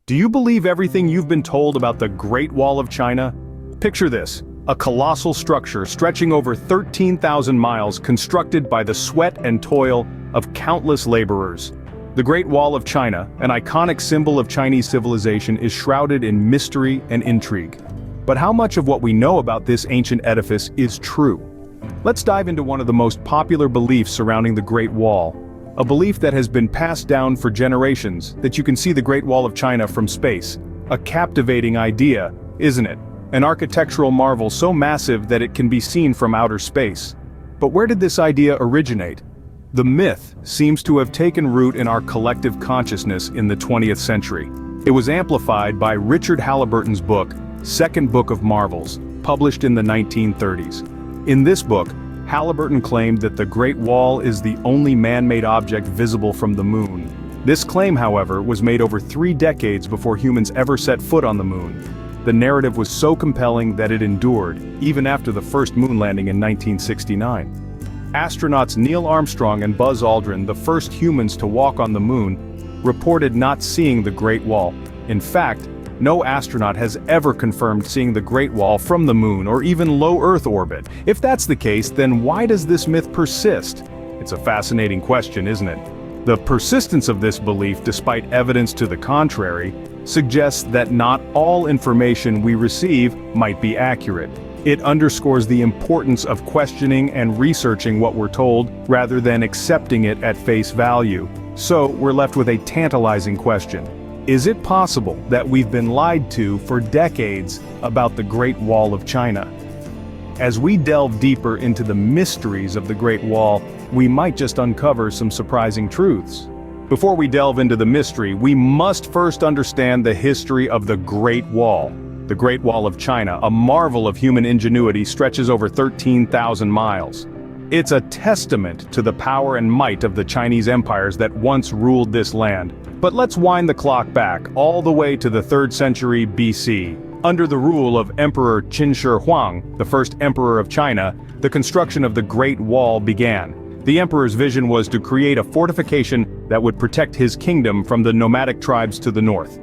Do you believe everything you've been told about the Great Wall of China? Picture this, a colossal structure stretching over 13,000 miles constructed by the sweat and toil of countless laborers. The Great Wall of China, an iconic symbol of Chinese civilization, is shrouded in mystery and intrigue. But how much of what we know about this ancient edifice is true? Let's dive into one of the most popular beliefs surrounding the Great Wall. A belief that has been passed down for generations, that you can see the Great Wall of China from space. A captivating idea, isn't it? An architectural marvel so massive that it can be seen from outer space. But where did this idea originate? The myth seems to have taken root in our collective consciousness in the 20th century. It was amplified by Richard Halliburton's book, Second Book of Marvels, published in the 1930s. In this book, Halliburton claimed that the Great Wall is the only man-made object visible from the moon. This claim, however, was made over 3 decades before humans ever set foot on the moon. The narrative was so compelling that it endured, even after the first moon landing in 1969. Astronauts Neil Armstrong and Buzz Aldrin, the first humans to walk on the moon, reported not seeing the Great Wall. In fact, no astronaut has ever confirmed seeing the Great Wall from the moon or even low Earth orbit. If that's the case, then why does this myth persist? It's a fascinating question, isn't it? The persistence of this belief, despite evidence to the contrary, suggests that not all information we receive might be accurate. It underscores the importance of questioning and researching what we're told, rather than accepting it at face value. So, we're left with a tantalizing question. Is it possible that we've been lied to for decades about the Great Wall of China? As we delve deeper into the mysteries of the Great Wall, we might just uncover some surprising truths. Before we delve into the mystery, we must first understand the history of the Great Wall. The Great Wall of China, a marvel of human ingenuity, stretches over 13,000 miles. It's a testament to the power and might of the Chinese empires that once ruled this land. But let's wind the clock back, all the way to the 3rd century BC. Under the rule of Emperor Qin Shi Huang, the first emperor of China, the construction of the Great Wall began. The emperor's vision was to create a fortification that would protect his kingdom from the nomadic tribes to the north.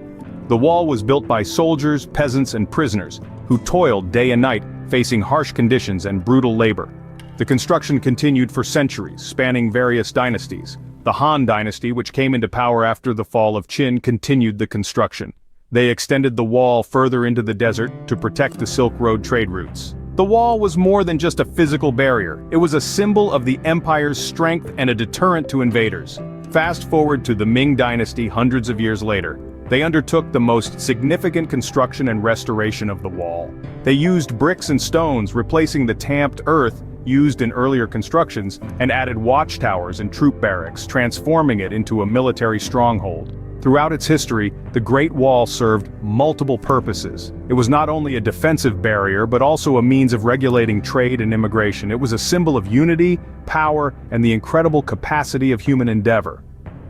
The wall was built by soldiers, peasants, and prisoners, who toiled day and night, facing harsh conditions and brutal labor. The construction continued for centuries, spanning various dynasties. The Han dynasty, which came into power after the fall of Qin, continued the construction. They extended the wall further into the desert to protect the Silk Road trade routes. The wall was more than just a physical barrier. It was a symbol of the empire's strength and a deterrent to invaders. Fast forward to the Ming dynasty hundreds of years later. They undertook the most significant construction and restoration of the wall. They used bricks and stones, replacing the tamped earth used in earlier constructions, and added watchtowers and troop barracks, transforming it into a military stronghold. Throughout its history, the Great Wall served multiple purposes. It was not only a defensive barrier, but also a means of regulating trade and immigration. It was a symbol of unity, power, and the incredible capacity of human endeavor.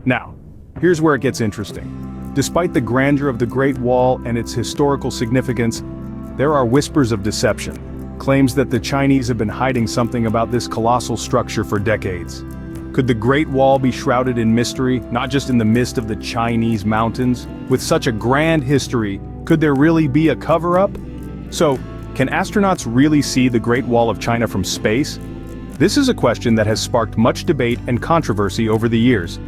Now, here's where it gets interesting. Despite the grandeur of the Great Wall and its historical significance, there are whispers of deception. Claims that the Chinese have been hiding something about this colossal structure for decades. Could the Great Wall be shrouded in mystery, not just in the midst of the Chinese mountains? With such a grand history, could there really be a cover-up? So, can astronauts really see the Great Wall of China from space? This is a question that has sparked much debate and controversy over the years.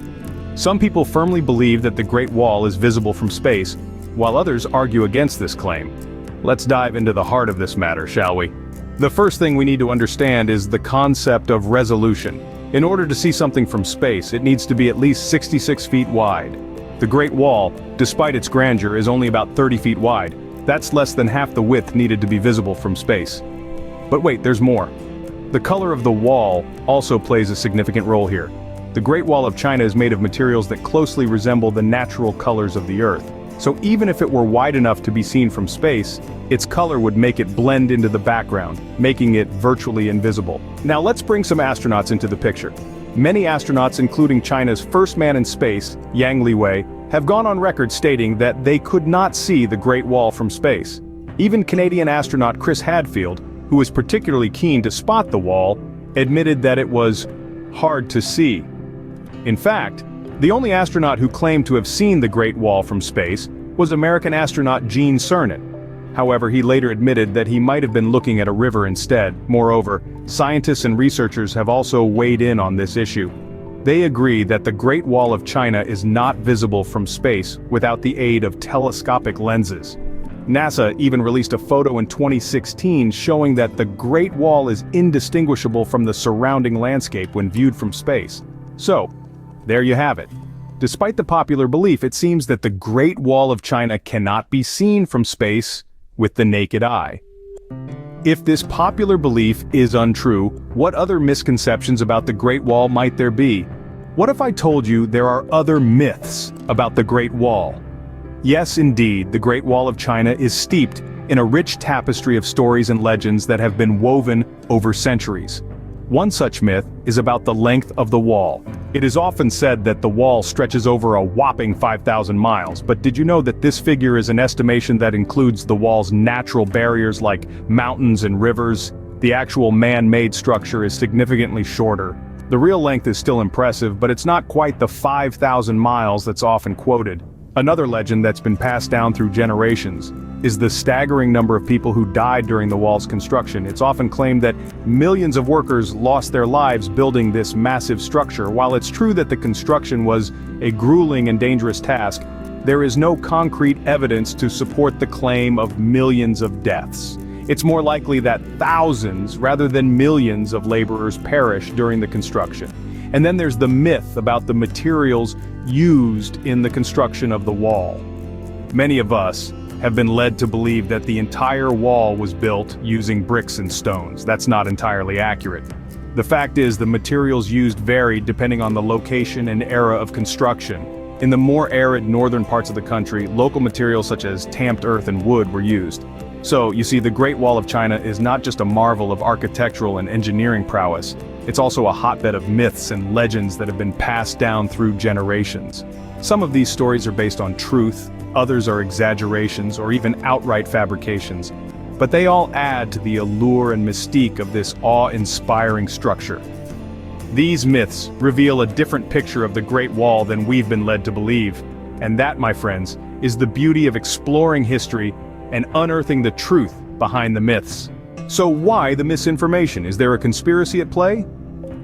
Some people firmly believe that the Great Wall is visible from space, while others argue against this claim. Let's dive into the heart of this matter, shall we? The first thing we need to understand is the concept of resolution. In order to see something from space, it needs to be at least 66 feet wide. The Great Wall, despite its grandeur, is only about 30 feet wide. That's less than half the width needed to be visible from space. But wait, there's more. The color of the wall also plays a significant role here. The Great Wall of China is made of materials that closely resemble the natural colors of the Earth. So even if it were wide enough to be seen from space, its color would make it blend into the background, making it virtually invisible. Now let's bring some astronauts into the picture. Many astronauts, including China's first man in space, Yang Liwei, have gone on record stating that they could not see the Great Wall from space. Even Canadian astronaut Chris Hadfield, who was particularly keen to spot the wall, admitted that it was hard to see. In fact, the only astronaut who claimed to have seen the Great Wall from space was American astronaut Gene Cernan. However, he later admitted that he might have been looking at a river instead. Moreover, scientists and researchers have also weighed in on this issue. They agree that the Great Wall of China is not visible from space without the aid of telescopic lenses. NASA even released a photo in 2016 showing that the Great Wall is indistinguishable from the surrounding landscape when viewed from space. So, there you have it. Despite the popular belief, it seems that the Great Wall of China cannot be seen from space with the naked eye. If this popular belief is untrue, what other misconceptions about the Great Wall might there be? What if I told you there are other myths about the Great Wall? Yes, indeed, the Great Wall of China is steeped in a rich tapestry of stories and legends that have been woven over centuries. One such myth is about the length of the wall. It is often said that the wall stretches over a whopping 5,000 miles, but did you know that this figure is an estimation that includes the wall's natural barriers like mountains and rivers? The actual man-made structure is significantly shorter. The real length is still impressive, but it's not quite the 5,000 miles that's often quoted. Another legend that's been passed down through generations is the staggering number of people who died during the wall's construction. It's often claimed that millions of workers lost their lives building this massive structure. While it's true that the construction was a grueling and dangerous task, there is no concrete evidence to support the claim of millions of deaths. It's more likely that thousands rather than millions of laborers perished during the construction. And then there's the myth about the materials used in the construction of the wall. Many of us have been led to believe that the entire wall was built using bricks and stones. That's not entirely accurate. The fact is, the materials used varied depending on the location and era of construction. In the more arid northern parts of the country, local materials such as tamped earth and wood were used. So, you see, the Great Wall of China is not just a marvel of architectural and engineering prowess, it's also a hotbed of myths and legends that have been passed down through generations. Some of these stories are based on truth, others are exaggerations or even outright fabrications, but they all add to the allure and mystique of this awe-inspiring structure. These myths reveal a different picture of the Great Wall than we've been led to believe, and that, my friends, is the beauty of exploring history and unearthing the truth behind the myths. So why the misinformation? Is there a conspiracy at play?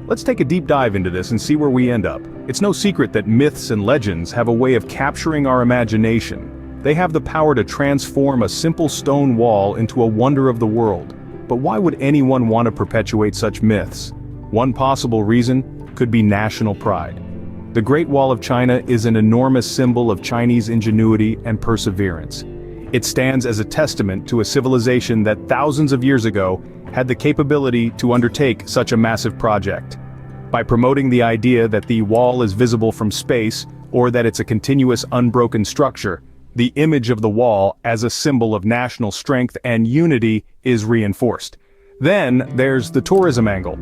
Let's take a deep dive into this and see where we end up. It's no secret that myths and legends have a way of capturing our imagination. They have the power to transform a simple stone wall into a wonder of the world. But why would anyone want to perpetuate such myths? One possible reason could be national pride. The Great Wall of China is an enormous symbol of Chinese ingenuity and perseverance. It stands as a testament to a civilization that thousands of years ago had the capability to undertake such a massive project. By promoting the idea that the wall is visible from space, or that it's a continuous unbroken structure, the image of the wall as a symbol of national strength and unity is reinforced. Then there's the tourism angle.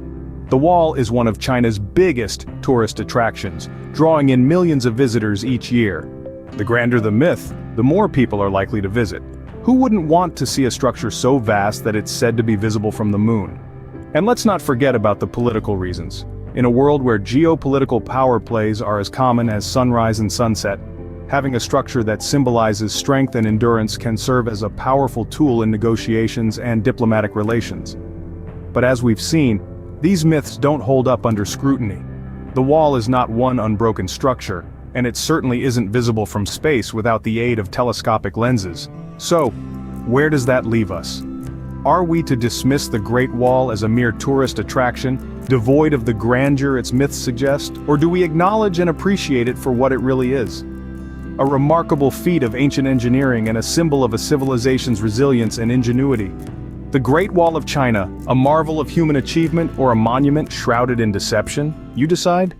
The wall is one of China's biggest tourist attractions, drawing in millions of visitors each year. The grander the myth, the more people are likely to visit. Who wouldn't want to see a structure so vast that it's said to be visible from the moon? And let's not forget about the political reasons. In a world where geopolitical power plays are as common as sunrise and sunset, having a structure that symbolizes strength and endurance can serve as a powerful tool in negotiations and diplomatic relations. But as we've seen, these myths don't hold up under scrutiny. The wall is not one unbroken structure, and it certainly isn't visible from space without the aid of telescopic lenses. So, where does that leave us? Are we to dismiss the Great Wall as a mere tourist attraction, devoid of the grandeur its myths suggest, or do we acknowledge and appreciate it for what it really is? A remarkable feat of ancient engineering and a symbol of a civilization's resilience and ingenuity. The Great Wall of China, a marvel of human achievement or a monument shrouded in deception? You decide?